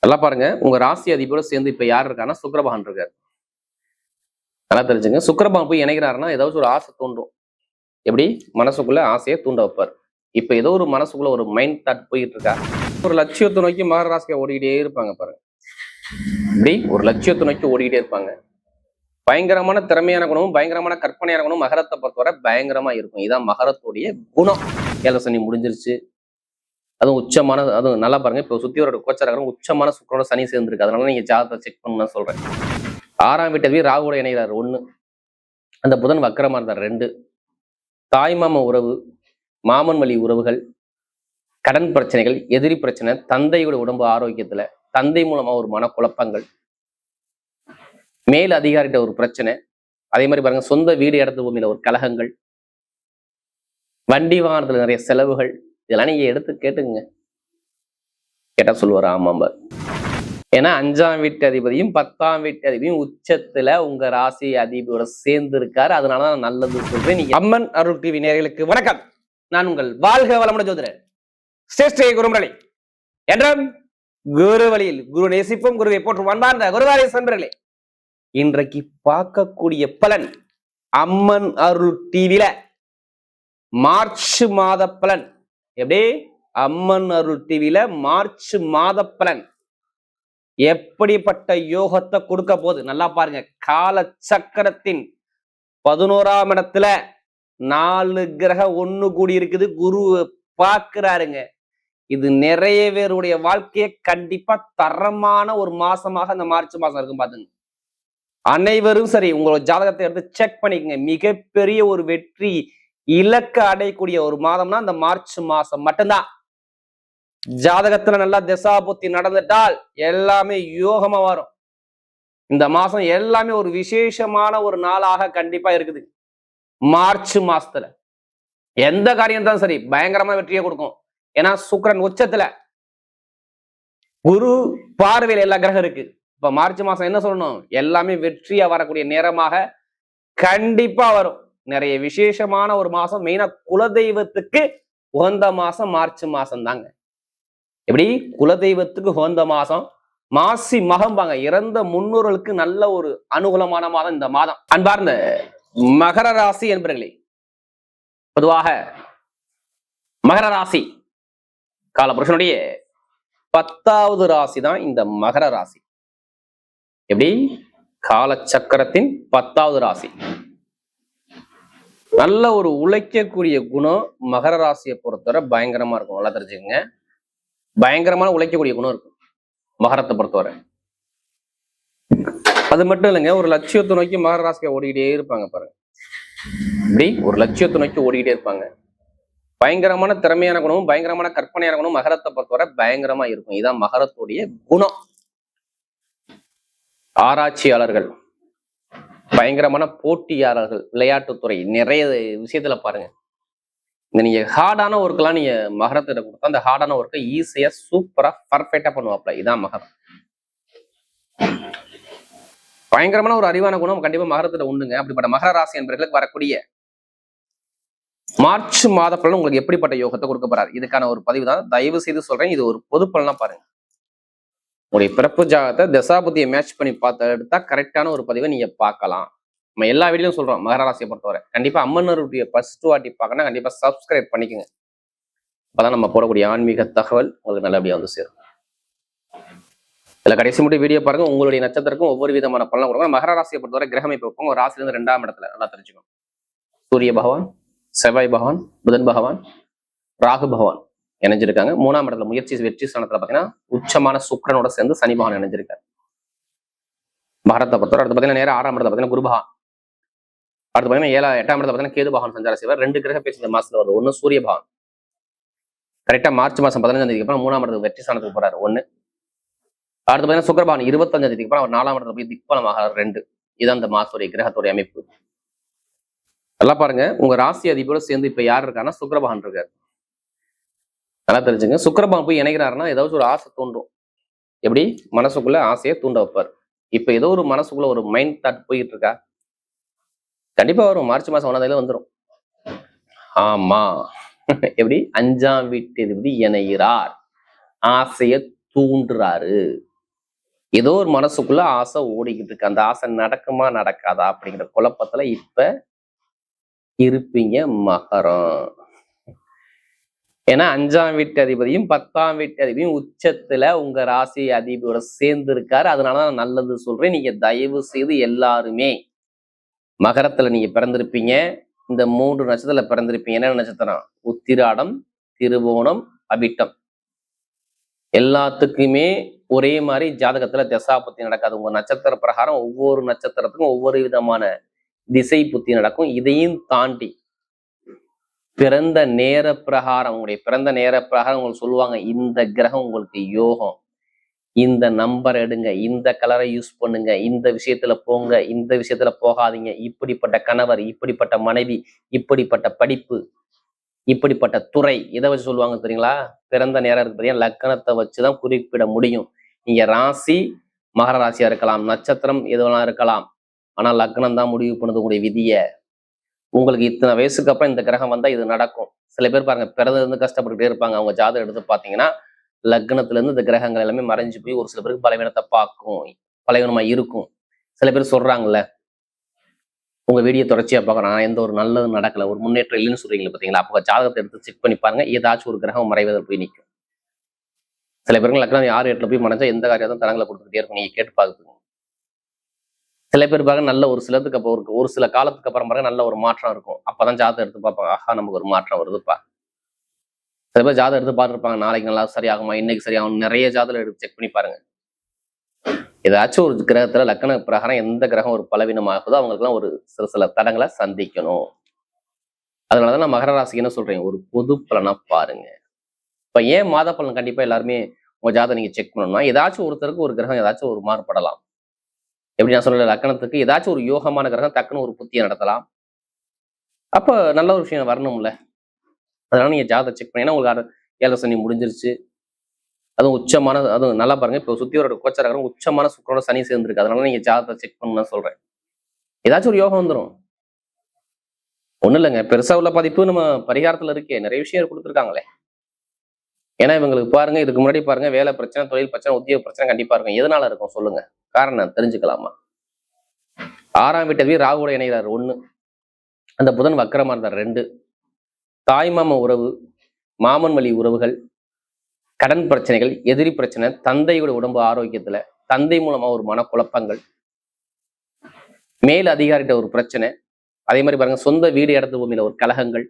நல்லா பாருங்க, உங்க ராசி அதிபரோட சேர்ந்து இப்ப யார் இருக்காருன்னா சுக்கிரபகவான் இருக்காரு. நல்லா தெரிஞ்சுங்க. சுக்கிரபகவான் போய் இணைகிறாருன்னா ஏதாவது ஒரு ஆசை தூண்டும். எப்படி மனசுக்குள்ள ஆசையை தூண்ட வைப்பார். இப்ப ஏதோ ஒரு மனசுக்குள்ள ஒரு மைண்ட் தாட் போயிட்டு இருக்கா, ஒரு லட்சியத்தை நோக்கி மகர ராசியை ஓடிக்கிட்டே இருப்பாங்க பாருங்க. இப்படி ஒரு லட்சியத்தை நோக்கி ஓடிக்கிட்டே இருப்பாங்க. பயங்கரமான திறமையான குணமும் பயங்கரமான கற்பனையான குணமும் மகரத்தை பொறுத்தவரை பயங்கரமா இருக்கும். இதான் மகரத்துடைய குணம். ஏழரை சனி முடிஞ்சிருச்சு, அதுவும் உச்சமான, அதுவும் நல்லா பாருங்க, இப்போ சுத்தியோட கோச்சரகரம் உச்சமான சுக்கிரனோட சனி சேர்ந்துருக்கு. அதனால நீங்க ஜாதகத்தை செக் பண்ணணும்னு சொல்றேன். 6ஆம் வீட்டை ராகுவோட இணைகிறார் 1, அந்த புதன் வக்கரமா இருந்தார் 2, தாய்மாம உறவு, மாமன் வழி உறவுகள், கடன் பிரச்சனைகள், எதிரி பிரச்சனை, தந்தையோட உடம்பு ஆரோக்கியத்துல, தந்தை மூலமா ஒரு மனக்குழப்பங்கள், மேல் அதிகாரிட்ட ஒரு பிரச்சனை, அதே மாதிரி பாருங்க சொந்த வீடு இடத்து பூமியில ஒரு கலகங்கள், வண்டி வாகனத்துல நிறைய செலவுகள், இதெல்லாம் நீங்க எடுத்து கேட்டுங்க. கேட்டா சொல்லுவார் ஆமாம்ப. ஏன்னா 5ஆம் வீட்டு அதிபதியும் 10ஆம் வீட்டு அதிபதியும் உச்சத்துல உங்க ராசி அதிபதியோட சேர்ந்து இருக்காரு. அதனாலதான் நல்லது சொல்றேன். நீங்க அம்மன் அருள் டிவி நேயர்களுக்கு வணக்கம். நான் உங்கள் வாழ்க வளமுடன் ஜோதிடர் ஸ்ரீ குருமுரளி. என்றும் குரு வழியில் குரு நேசிப்பும் குருவை போற்றும் அன்பார்ந்த குருவாரி நண்பர்களே, இன்றைக்கு பார்க்கக்கூடிய பலன் அம்மன் அருள் டிவில மார்ச் மாத பலன். எப்படி அம்மன் அருள் டிவில மார்ச் மாத பலன் எப்படிப்பட்ட யோகத்தை கொடுக்க போகுது நல்லா பாருங்க. கால சக்கரத்தின் 11ஆம் இடத்துல 4 கிரகம் ஒண்ணு கூடி இருக்குது, குரு பார்க்கிறாருங்க. இது நிறைய பேருடைய வாழ்க்கையை கண்டிப்பா தரமான ஒரு மாசமாக அந்த மார்ச் மாசம் இருக்கும். பாத்துங்க, அனைவரும் சரி உங்களோட ஜாதகத்தை எடுத்து செக் பண்ணிக்கங்க. மிகப்பெரிய ஒரு வெற்றி இலக்க அடையக்கூடிய ஒரு மாதம்னா அந்த மார்ச் மாசம் மட்டும்தான். ஜாதகத்துல நல்லா திசாபுத்தி நடந்துட்டால் எல்லாமே யோகமா வரும். இந்த மாசம் எல்லாமே ஒரு விசேஷமான ஒரு நாளாக கண்டிப்பா இருக்குது. மார்ச் மாசத்துல எந்த காரியம் தான் சரி பயங்கரமா வெற்றியை கொடுக்கும். ஏன்னா சுக்கிரன் உச்சத்துல, குரு பார்வையில் எல்லா கிரகம் இருக்கு. இப்ப மார்ச் மாசம் என்ன சொல்லணும், எல்லாமே வெற்றியா வரக்கூடிய நேரமாக கண்டிப்பா வரும். நிறைய விசேஷமான ஒரு மாசம். மெயினா குலதெய்வத்துக்கு உகந்த மாசம் மார்ச் மாசம் தாங்க. எப்படி குலதெய்வத்துக்கு உகந்த மாசம், மாசி மகம்பாங்க, இறந்த முன்னோர்களுக்கு நல்ல ஒரு அனுகூலமான மாதம் இந்த மாதம். அன்பார்ந்த மகர ராசி என்பர்களே, பொதுவாக மகர ராசி காலபுருஷனுடைய 10வது ராசி தான் இந்த மகர ராசி. எப்படி கால சக்கரத்தின் 10வது ராசி. நல்ல ஒரு உழைக்கக்கூடிய குணம் மகர ராசியை பொறுத்தவரை பயங்கரமா இருக்கும். நல்லா தெரிஞ்சுக்கங்க, பயங்கரமான உழைக்கக்கூடிய குணம் இருக்கும் மகரத்தை பொறுத்தவரை. அது மட்டும் இல்லைங்க, ஒரு லட்சியத்தை நோக்கி மகர ராசியை ஓடிக்கிட்டே இருப்பாங்க பாருங்க. இப்படி ஒரு லட்சியத்தை நோக்கி ஓடிக்கிட்டே இருப்பாங்க. பயங்கரமான திறமையான குணமும் பயங்கரமான கற்பனையான குணமும் மகரத்தை பொறுத்தவரை பயங்கரமா இருக்கும். இதான் மகரத்துடைய குணம். ஆராய்ச்சியாளர்கள், பயங்கரமான போட்டியாளர்கள், விளையாட்டுத்துறை, நிறைய விஷயத்துல பாருங்க. இந்த நீங்க ஹார்டான ஒர்க்கெல்லாம் நீங்க மகரத்திட்ட கொடுத்தா அந்த ஹார்டான ஒர்க்கை ஈஸியா சூப்பரா பர்ஃபெக்டா பண்ணுவாப்ல. இதான் மகரம். பயங்கரமான ஒரு அறிவான குணம் கண்டிப்பா மகரத்துல உண்டுங்க. அப்படிப்பட்ட மகர ராசி என்பவர்களுக்கு வரக்கூடிய மார்ச் மாத பலன் உங்களுக்கு எப்படிப்பட்ட யோகத்தை கொடுக்க போறாரு, இதுக்கான ஒரு பதிவு தான். தயவு செய்து சொல்றேன், இது ஒரு பொது பலனா பாருங்க. உங்களுடைய பிறப்பு ஜாதகத்தை தசாபதியை மேட்ச் பண்ணி பார்த்து எடுத்தா கரெக்டான ஒரு பதிவை நீங்க பார்க்கலாம். நம்ம எல்லா வீடியோவும் சொல்றோம் மகர ராசியை பொறுத்தவரை. கண்டிப்பா அம்மனருடைய ஃபர்ஸ்ட் வாட்டி பார்க்கணும், கண்டிப்பா சப்ஸ்கிரைப் பண்ணிக்கோங்க. அப்பதான் நம்ம போடக்கூடிய ஆன்மீக தகவல் உங்களுக்கு நல்லபடியா வந்து சேரும். இதுல கடைசி மட்டும் வீடியோ பாருங்க. உங்களுடைய நட்சத்திரக்கும் ஒவ்வொரு விதமான பலன் கொடுக்கும். மகர ராசியை பொறுத்தவரை கிரகமை பார்ப்போம். ஒரு ராசில இருந்து 2ஆம் இடத்துல நல்லா தெரிஞ்சுக்கணும். சூரிய பகவான், செவ்வாய் பகவான், புதன் பகவான், ராகு பகவான் இணைஞ்சிருக்காங்க. 3ஆம் இடத்துல முயற்சி வெற்றி ஸ்தானத்துல பாத்தீங்கன்னா உச்சமான சுக்கிரனோட சேர்ந்து சனி பகவான் இணைஞ்சிருக்காரு மகரத்தை பொறுத்தவரை. அடுத்து பாத்தீங்கன்னா நேரம் 6ஆம் இடத்துல பாத்தீங்கன்னா குரு பகவான், அடுத்து பாத்தீங்கன்னா 8ஆம் இடத்துல பாத்தீங்கன்னா கேது பகவான் சஞ்சார செய்வார். 2 கிரக பேச்சு இந்த மாசத்துல வருது. 1 சூரிய பகவான் கரெக்டா மார்ச் மாசம் 15ஆம் தேதிக்கு அப்புறம் 3ஆம் இடத்துக்கு வெற்றி ஸ்தானத்துக்கு போறாரு 1. அடுத்து பாத்தீங்கன்னா சுக்கிர பகவான் 25ஆம் தேதிக்கு அப்புறம் அவர் 4ஆம் இடத்துல போய் திக்பலமாக 2. இதான் அந்த மாசத்துடைய கிரகத்துடைய அமைப்பு. நல்லா பாருங்க, உங்க ராசி அதிபரோட சேர்ந்து இப்ப யார் இருக்காருன்னா சுக்கிர பகவான் இருக்காரு. நல்லா தெரிஞ்சுங்க. சுக்கிர பகவான் போய் இணைகிறாருன்னா ஏதாவது ஒரு ஆசை தூண்டும். எப்படி மனசுக்குள்ள ஆசையை தூண்ட வைப்பார். இப்ப ஏதோ ஒரு மனசுக்குள்ள ஒரு மைண்ட் தாட் போயிட்டு இருக்கா, கண்டிப்பா வரும். மார்ச் மாசம் 1ஆம் தேதியில வந்துடும். ஆமா, எப்படி 5ஆம் வீட்டு அதிபதி இணைகிறார், ஆசையை தூண்டுறாரு. ஏதோ ஒரு மனசுக்குள்ள ஆசை ஓடிக்கிட்டு இருக்கு. அந்த ஆசை நடக்குமா நடக்காதா அப்படிங்கிற குழப்பத்துல இப்ப இருப்பீங்க மகரம். ஏன்னா 5ஆம் வீட்டு அதிபதியும் 10ஆம் வீட்டு அதிபதியும் உச்சத்துல உங்க ராசி அதிபதியோட சேர்ந்து இருக்காரு. அதனாலதான் நல்லது சொல்றேன். நீங்க தயவு செய்து எல்லாருமே மகரத்துல நீங்க பிறந்திருப்பீங்க. இந்த 3 நட்சத்திரத்துல பிறந்திருப்பீங்க. என்ன நட்சத்திரம்? உத்திராடம், திருவோணம், அபிட்டம். எல்லாத்துக்குமே ஒரே மாதிரி ஜாதகத்துல தசாபுத்தி நடக்காது. உங்க நட்சத்திர பிரகாரம் ஒவ்வொரு நட்சத்திரத்துக்கும் ஒவ்வொரு விதமான திசை புத்தி நடக்கும். இதையும் தாண்டி பிறந்த நேர பிரகாரம், உங்களுடைய பிறந்த நேர பிரகாரம் உங்களுக்கு சொல்லுவாங்க, இந்த கிரகம் உங்களுக்கு யோகம், இந்த நம்பர் எடுங்க, இந்த கலரை யூஸ் பண்ணுங்க, இந்த விஷயத்துல போங்க, இந்த விஷயத்துல போகாதீங்க, இப்படிப்பட்ட கணவர், இப்படிப்பட்ட மனைவி, இப்படிப்பட்ட படிப்பு, இப்படிப்பட்ட துறை, இதை வச்சு சொல்லுவாங்க தெரியுங்களா? பிறந்த நேரம் இருக்கு பார்த்தீங்கன்னா, லக்கணத்தை வச்சுதான் குறிப்பிட முடியும். நீங்க ராசி மகர ராசியா இருக்கலாம், நட்சத்திரம் எதுவெல்லாம் இருக்கலாம், ஆனா லக்னம் தான் முடிவு பண்ணுது உங்களுடைய விதியை. உங்களுக்கு இத்தனை வயசுக்கு அப்புறம் இந்த கிரகம் வந்தா இது நடக்கும். சில பேர் பாருங்க பிறந்ததுல இருந்து கஷ்டப்பட்டுட்டே இருப்பாங்க. அவங்க ஜாதகம் எடுத்து பாத்தீங்கன்னா லக்னத்துல இருந்து இந்த கிரகங்கள் எல்லாமே மறைஞ்சு போய் ஒரு சில பேருக்கு பலவீனத்தை பார்க்கும், பலவீனமா இருக்கும். சில பேர் சொல்றாங்கல்ல, உங்க வீடியோ தொடர்ச்சியா பார்க்கறேன், எந்த ஒரு நல்லது நடக்கல, ஒரு முன்னேற்றம் இல்லைன்னு சொல்றீங்களா பாத்தீங்களா? அப்போ ஜாதகத்தை எடுத்து செக் பண்ணி பாருங்க, ஏதாச்சும் ஒரு கிரகம் மறைவதில் போய் நிற்கும். சில பேருக்கு லக்னம் 6 8 போய் மறைஞ்சா எந்த காரியத்தையும் தடங்களை கொடுத்துட்டே இருக்கும். நீங்க கேட்டு பாக்குங்க. சில பேர் பாருங்க நல்ல ஒரு சிலத்துக்கு அப்போ ஒரு சில காலத்துக்கு அப்புறம் பாருங்க நல்ல ஒரு மாற்றம் இருக்கும். அப்பதான் ஜாதகம் எடுத்து பார்ப்பாங்க, ஆஹா நமக்கு ஒரு மாற்றம் வருதுப்பா. சில பேர் ஜாதகம் எடுத்து பார்த்துருப்பாங்க, நாளைக்கு நல்லா சரியாகுமா, இன்னைக்கு சரியாகும், நிறைய ஜாதகம் எடுத்து செக் பண்ணி பாருங்க. ஏதாச்சும் ஒரு கிரகத்துல லக்ன பிரகாரம் எந்த கிரகம் ஒரு பலவீனமாகுதோ அவங்களுக்குலாம் ஒரு சில தடங்களை சந்திக்கணும். அதனாலதான் நான் மகர ராசிக்கு என்ன சொல்றேன், ஒரு பொது பலனா பாருங்க. இப்ப ஏன் மாத பலன் கண்டிப்பா எல்லாருமே உங்க ஜாதகம் நீங்க செக் பண்ணணும்னா, ஏதாச்சும் ஒருத்தருக்கு ஒரு கிரகம் ஏதாச்சும் ஒரு மாறுபடலாம். எப்படி நான் சொல்ற, லக்கணத்துக்கு ஏதாச்சும் ஒரு யோகமான கிரகம் டக்குன்னு ஒரு புத்தியை நடத்தலாம். அப்ப நல்ல ஒரு விஷயம் வரணும்ல. அதனால நீங்க ஜாதகம் செக் பண்ணீங்கன்னா உங்களுக்கு 7 சனி முடிஞ்சிருச்சு. அதுவும் உச்சமான, அதுவும் நல்லா பாருங்க, இப்போ சுத்தி ஒரு கோச்சாரம் உச்சமான சுக்கரோட சனி சேர்ந்துருக்கு. அதனால நீங்க ஜாதகத்தை செக் பண்ணணும்னு சொல்றேன். ஏதாச்சும் ஒரு யோகம் வந்துடும். ஒண்ணும் இல்லைங்க, பெருசா உள்ள பதிப்பு நம்ம பரிகாரத்துல இருக்கே, நிறைய விஷயம் கொடுத்துருக்காங்களே. ஏன்னா இவங்களுக்கு பாருங்க, இதுக்கு முன்னாடி பாருங்க, வேலை பிரச்சனை, தொழில் பிரச்சனை, உத்தியோக பிரச்சனை கண்டிப்பா இருக்கும். எதனால இருக்கும் சொல்லுங்க, காரணம் தெரிஞ்சுக்கலாமா? 6ஆம் வீட்டு ராகுவோட இணைகிறார் 1, அந்த புதன் வக்கரமா இருந்தார் 2, தாய்மாம உறவு, மாமன் வழி உறவுகள், கடன் பிரச்சனைகள், எதிரி பிரச்சனை, தந்தையோட உடம்பு ஆரோக்கியத்துல, தந்தை மூலமா ஒரு மனக்குழப்பங்கள், மேல் அதிகாரிகிட்ட ஒரு பிரச்சனை, அதே மாதிரி பாருங்க சொந்த வீடு இடத்து பூமியில ஒரு கலகங்கள்,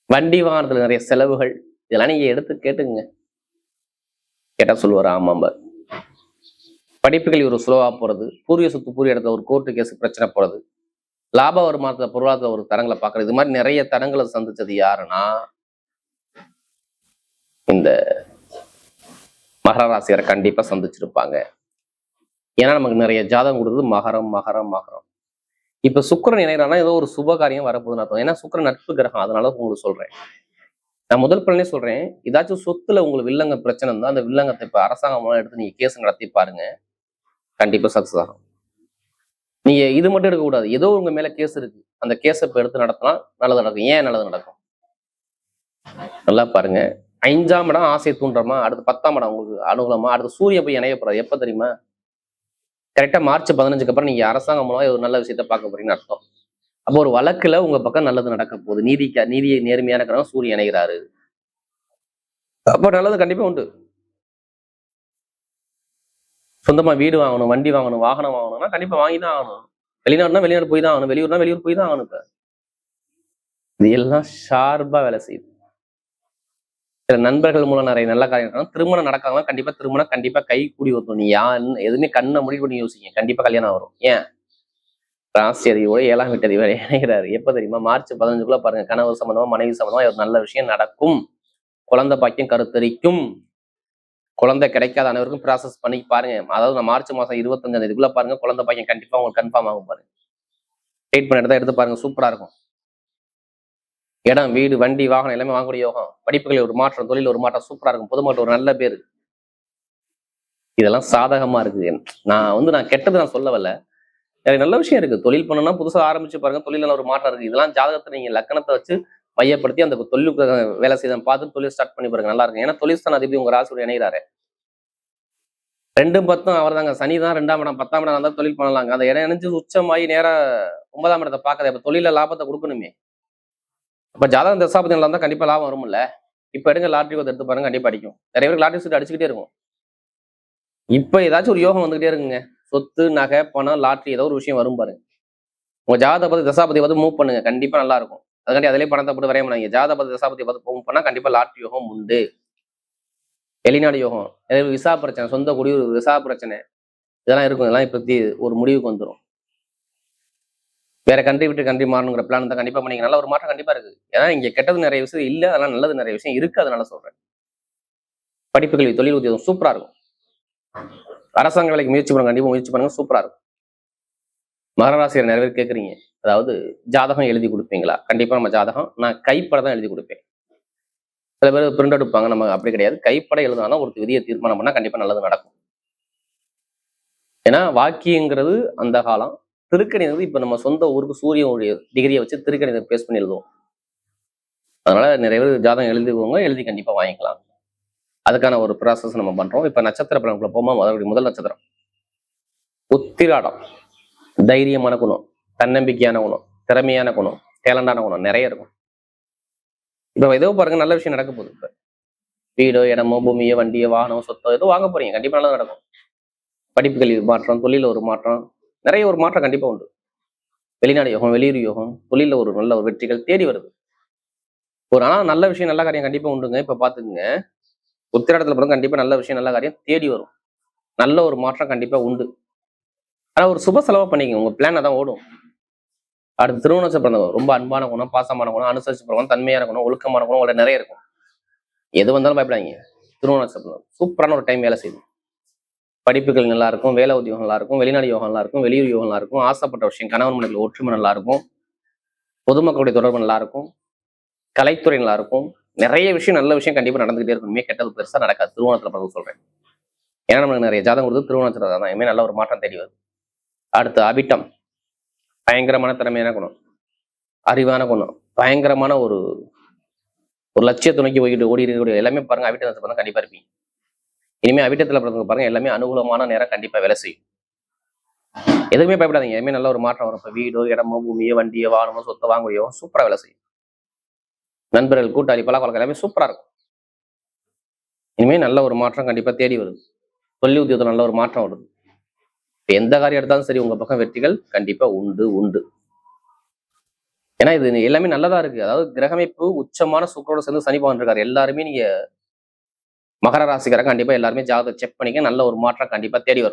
வண்டி வாகனத்துல நிறைய செலவுகள், இதெல்லாம் நீங்க எடுத்து கேட்டுங்க. கேட்டா சொல்லுவார் ஆமாம்ப. படிப்புகள் ஒரு சுலவா போறது, பூர்வீக சொத்து பூர்வீக இடத்துல ஒரு கோர்ட்டு கேஸ் பிரச்சனை போறது, லாப வருமானத்துல பொருளாதார ஒரு தரங்களை பார்க்கறது, இது மாதிரி நிறைய தரங்களை சந்திச்சது யாருன்னா இந்த மகர ராசியரை கண்டிப்பா சந்திச்சிருப்பாங்க. ஏன்னா நமக்கு நிறைய ஜாதகம் கொடுத்தது மகரம் மகரம் மகரம். இப்ப சுக்கிரன் இணைகிறான்னா ஏதோ ஒரு சுப காரியம் வரப்போகுதுன்னு அர்த்தம். ஏன்னா சுக்கிரன் நட்பு கிரகம், அதனால உங்களுக்கு சொல்றேன். நான் முதல் பலனே சொல்றேன், ஏதாச்சும் சொத்துல உங்களுக்கு வில்லங்க பிரச்சனை இருந்தா அந்த வில்லங்கத்தை இப்ப அரசாங்கம் மூலம் எடுத்து நீங்க கேஸ் நடத்தி பாருங்க, கண்டிப்பா சக்சஸ் ஆகும். நீங்க இது மட்டும் எடுக்கக்கூடாது, ஏதோ உங்க மேல கேஸ் இருக்கு, அந்த கேஸை இப்ப எடுத்து நடத்தினா நல்லது நடக்கும். ஏன் நல்லது நடக்கும் நல்லா பாருங்க. 5ஆம் இடம் ஆசை தூண்டுறமா, அடுத்து 10ஆம் இடம் உங்களுக்கு அனுகூலமா, அடுத்து சூரிய போய் இணைய போறாது. எப்ப தெரியுமா? கரெக்டா மார்ச் 15க்கு அப்புறம் நீங்க அரசாங்கம் மூலம் ஒரு நல்ல விஷயத்த பார்க்க போறீங்கன்னு அர்த்தம். அப்போ ஒரு வழக்குல உங்க பக்கம் நல்லது நடக்க போகுது. நீதியை நேர்மையான கிரகம் சூரியன் இணைகிறாரு, அப்ப நல்லது கண்டிப்பா உண்டு. சொந்தமா வீடு வாங்கணும், வண்டி வாங்கணும், வாகனம் வாங்கணும்னா கண்டிப்பா வாங்கிதான் ஆகணும். வெளிநாடுனா வெளிநாடு போய் தான் ஆகணும், வெளியூர்னா வெளியூர் போய் தான் ஆகணும். இப்ப இது எல்லாம் ஷார்ப்பா வேலை செய்யுது. சில நண்பர்கள் மூலம் நிறைய நல்ல காரியம், திருமணம் நடக்காம கண்டிப்பா திருமணம் கண்டிப்பா கை கூடி வரும். நீ எதுவுமே கண்ணை முடிவு பண்ணி யோசிங்க, கண்டிப்பா கல்யாணம் வரும். ஏன்? ராசி அதிபதியோட 7ஆம் வீட்டு அதிபதி இணைகிறாரு. எப்ப தெரியுமா? மார்ச் 15க்குள்ள பாருங்க, கணவர் சம்பந்தமா மனைவி சம்பந்தமா ஒரு நல்ல விஷயம் நடக்கும். குழந்தை பாக்கியம் கருத்தரிக்கும். குழந்தை கிடைக்காத அனைவருக்கும் ப்ராசஸ் பண்ணி பாருங்க. அதாவது நான் மார்ச் மாசம் 25ஆம் தேதிக்குள்ள பாருங்க, குழந்தை பாக்கியம் கண்டிப்பா உங்களுக்கு கன்ஃபார்ம் ஆகும். பாருங்க, வெயிட் பண்ண இடத்த எடுத்து பாருங்க, சூப்பரா இருக்கும். இடம், வீடு, வண்டி, வாகனம் எல்லாமே வாங்கக்கூடிய யோகம். படிப்புகளில் ஒரு மாற்றம், தொழில் ஒரு மாற்றம், சூப்பரா இருக்கும். பொதுமக்கள் ஒரு நல்ல பேரு, இதெல்லாம் சாதகமா இருக்கு. நான் கெட்டது நான் சொல்ல வரல, நிறைய நல்ல விஷயம் இருக்கு. தொழில் பண்ணணும்னா புதுசா ஆரம்பிச்சு பாருங்க, தொழில ஒரு மாற்றம் இருக்கு. இதெல்லாம் ஜாதகத்தை நீங்க லக்கணத்தை வச்சு மையப்படுத்தி அந்த தொழிலுக்கு வேலை செய்த பார்த்து தொழில் ஸ்டார்ட் பண்ணி பாருங்க, நல்லா இருக்கும். ஏன்னா தொழில் ஸ்தான அதிபதி உங்க ராசியோட இணைகிறாரு. 2ம் 10ம் அவர் தாங்க. சனி தான் 2ஆம் இடம் 10ஆம் இடம் இருந்தா தொழில் பண்ணலாங்க. அந்த இடம் இணைஞ்சு உச்சமாயி நேரா 9ஆம் இடத்தை பார்க்குது. அப்ப தொழில லாபத்தை கொடுக்கணுமே. அப்ப ஜாதகம் தசாபதி நல்லா இருந்தா கண்டிப்பா லாபம் வரும்ல. இப்ப எடுங்க லாட்டரி கோட் எடுத்து பாருங்க, கண்டிப்பா அடிக்கும். நிறைய பேருக்கு லாட்டரி சீட் அடிச்சுக்கிட்டே இருக்கும். இப்ப ஏதாச்சும் ஒரு யோகம் வந்துகிட்டே இருக்குங்க. சொத்து, நகை, பணம், லாட்டரி ஏதோ ஒரு விஷயம் வரும் பாருங்க. உங்க ஜாதக பத்தி தசாபதி பார்த்து மூவ் பண்ணுங்க, கண்டிப்பா நல்லா இருக்கும். அதுக்காண்டி அதிலே பணத்தை போட்டு வரைய முடியாது. ஜாதக பத்தி தசாபதி பார்த்து மூவ் பண்ணா கண்டிப்பா லாட்டரி யோகம் உண்டு. வெளிநாடு யோகம், விசா பிரச்சனை, சொந்த குடியூர் விசா பிரச்சனை, இதெல்லாம் இருக்கும். இதெல்லாம் இப்ப ஒரு முடிவுக்கு வந்துடும். வேற கண்ட்ரி விட்டு கண்ட்ரி மாறணுங்கிற பிளான் தான் கண்டிப்பா பண்ணீங்க. நல்ல ஒரு மாற்றம் கண்டிப்பா இருக்கு. ஏன்னா இங்க கெட்டது நிறைய விஷயம் இல்ல, அதெல்லாம் நல்லது நிறைய விஷயம் இருக்கு. அதனால சொல்றேன். படிப்பு, கல்வி, தொழில், உத்தியோகம் சூப்பரா இருக்கும். அரசாங்க வேலைக்கு முயற்சி பண்ணுங்க, கண்டிப்பா முயற்சி பண்ணுங்க, சூப்பரா இருக்கும். மகர ராசியை நிறைய பேர் கேட்குறீங்க, அதாவது ஜாதகம் எழுதி கொடுப்பீங்களா? கண்டிப்பா நம்ம ஜாதகம் நான் கைப்பட தான் எழுதி கொடுப்பேன். சில பேர் பிரிண்ட் எடுப்பாங்க, நம்ம அப்படி கிடையாது. கைப்பட எழுதுனா ஒரு விதியை தீர்மானம் பண்ணா கண்டிப்பா நல்லது நடக்கும். ஏன்னா வாக்கியங்கிறது அந்த காலம், திருக்கணிதம் இப்ப நம்ம சொந்த ஊருக்கு சூரியனுடைய டிகிரியை வச்சு திருக்கணிதம் பேஸ் பண்ணி எழுதுவோம். அதனால நிறைய பேர் ஜாதகம் எழுதிக்குவோங்க, எழுதி கண்டிப்பா வாங்கிக்கலாம். அதுக்கான ஒரு ப்ராசஸ் நம்ம பண்றோம். இப்ப நட்சத்திர பலன்களை போமா. முதல் நட்சத்திரம் உத்திராடம். தைரியமான குணம், தன்னம்பிக்கையான குணம், திறமையான குணம், டேலண்டான குணம் நிறைய இருக்கும். இப்ப ஏதோ பாருங்க நல்ல விஷயம் நடக்க போகுது. இப்ப வீடோ, இடமோ, பூமியோ, வண்டியோ, வாகனம், சொத்தோ ஏதோ வாங்க போறீங்க, கண்டிப்பா நல்லது நடக்கும். படிப்புகளில் மாற்றம், தொழில ஒரு மாற்றம், நிறைய ஒரு மாற்றம் கண்டிப்பா உண்டு. வெளிநாடு யோகம், வெளியூர் யோகம், தொழில ஒரு நல்ல ஒரு வெற்றிகள் தேடி வருது. ஒரு ஆனா நல்ல விஷயம் நல்ல காரியம் கண்டிப்பா உண்டுங்க. இப்ப பாத்துக்குங்க, உத்திராடத்துல பிறகு கண்டிப்பா நல்ல விஷயம் நல்ல காரியம் தேடி வரும். நல்ல ஒரு மாற்றம் கண்டிப்பா உண்டு. ஆனா ஒரு சுப செலவா பண்ணிக்கங்க, உங்க பிளான் அதான் ஓடும். அடுத்து திருமணத்தை பிறந்தவங்க ரொம்ப அன்பான குணம், பாசமான குணம், அனுசரிச்சு போறவங்க, தன்மையான குணம், ஒழுக்கமான குணம் உங்களை நிறைய இருக்கும். எது வந்தாலும் பயப்படாதீங்க. திருமணத்தை சூப்பரான ஒரு டைம் வேலை செய்யும். படிப்புகள் நல்லா இருக்கும், வேலை உத்தியோகம் நல்லா இருக்கும், வெளிநாடு யோகம் நல்லா இருக்கும், வெளியூர் யோகம் நல்லா இருக்கும், ஆசைப்பட்ட விஷயம் கணவன் மனைவிகள் ஒற்றுமை நல்லா இருக்கும், பொதுமக்களுடைய தொடர்பு நல்லா இருக்கும், கலைத்துறை நல்லா இருக்கும். நிறைய விஷயம் நல்ல விஷயம் கண்டிப்பா நடந்துகிட்டே இருக்கும். கெட்டது பெருசா நடக்காது திருமணத்துல பிறகு சொல்றேன். ஏன்னா நமக்கு நிறைய ஜாதகம் கொடுத்து திருமணத்துல தான் இனிமே நல்ல ஒரு மாற்றம் தேடி வருது. அடுத்து அபிட்டம். பயங்கரமான திறமையான குணம், அறிவான குணம், பயங்கரமான ஒரு லட்சியத்தை நோக்கி ஓடி இருக்கக்கூடிய எல்லாமே பாருங்க அவிட்டத்தை பாருங்க கண்டிப்பா இருப்பீங்க. இனிமே அவிட்டத்துல பிறந்தவங்க பாருங்க எல்லாமே அனுகூலமான நேரம் கண்டிப்பா வேலை செய்யும். எதுவுமே பயப்படாதீங்க, எதுவுமே நல்ல ஒரு மாற்றம் வரும். இப்ப வீடோ, இடமோ, பூமியோ, வண்டியோ, வாகனமோ, சொத்தை வாங்குறியோ சூப்பரா வேலை செய்யும். நண்பர்கள், கூட்டாளி, பழக்கம் எல்லாமே சூப்பரா இருக்கும். இனிமே நல்ல ஒரு மாற்றம் கண்டிப்பா தேடி வருது. தொழில் உத்தியோகத்தில் நல்ல ஒரு மாற்றம் வருது. எந்த காரியம் எடுத்தாலும் சரி உங்க பக்கம் வெற்றிகள் கண்டிப்பா உண்டு உண்டு. ஏன்னா இது எல்லாமே நல்லதா இருக்கு. அதாவது கிரகமைப்பு உச்சமான சுக்கரோட சேர்ந்து சனி பகவான் இருக்காரு. எல்லாருமே நீங்க மகர ராசிக்கார கண்டிப்பா எல்லாருமே ஜாதகம் செக் பண்ணிக்க, நல்ல ஒரு மாற்றம் கண்டிப்பா தேடி வரும்.